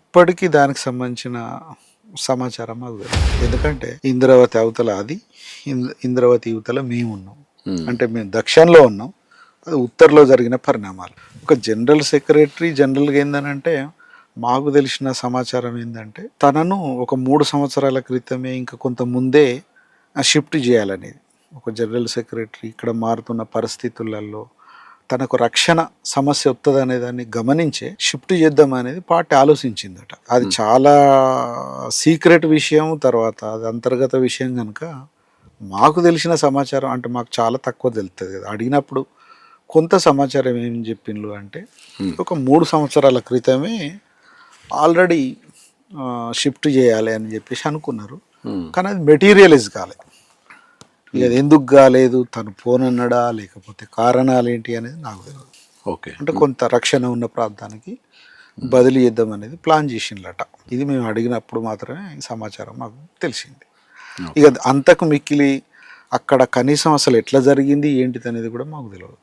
ఇప్పటికీ దానికి సంబంధించిన సమాచారం మాకు తెలియదు. ఎందుకంటే ఇంద్రావతి అవతల అది, ఇంద్రావతి యువతల మేము ఉన్నాం. అంటే మేము దక్షిణలో ఉన్నాం, అది ఉత్తర్లో జరిగిన పరిణామాలు. ఒక జనరల్ సెక్రటరీ జనరల్గా ఏందనంటే మాకు తెలిసిన సమాచారం ఏంటంటే తనను ఒక 3 సంవత్సరాల క్రితమే ఇంకా కొంత ముందే షిఫ్ట్ చేయాలనేది. ఒక జనరల్ సెక్రటరీ ఇక్కడ మారుతున్న పరిస్థితులలో తనకు రక్షణ సమస్య వస్తుంది అనే దాన్ని గమనించే షిఫ్ట్ చేద్దాం అనేది పార్టీ ఆలోచించిందట. అది చాలా సీక్రెట్ విషయం. తర్వాత అది అంతర్గత విషయం కనుక మాకు తెలిసిన సమాచారం అంటే మాకు చాలా తక్కువ తెలుస్తుంది కదా. అడిగినప్పుడు కొంత సమాచారం ఏం చెప్పిండ్రు అంటే ఒక 3 సంవత్సరాల క్రితమే ఆల్రెడీ షిఫ్ట్ చేయాలి అని చెప్పేసి అనుకున్నారు. కానీ అది మెటీరియలైజ్ కాలేదు. ఇక అది ఎందుకు కాలేదు, తను పోనన్నాడా లేకపోతే కారణాలు ఏంటి అనేది నాకు తెలియదు. ఓకే, అంటే కొంత రక్షణ ఉన్న ప్రాంతానికి బదిలీ చేద్దాం అనేది ప్లాన్ చేసిండ్రట. ఇది మేము అడిగినప్పుడు మాత్రమే ఈ సమాచారం మాకు తెలిసింది. ఇక అంతకు మిక్కిలి అక్కడ కనీసం అసలు ఎట్లా జరిగింది ఏంటిది అనేది కూడా మాకు తెలియదు.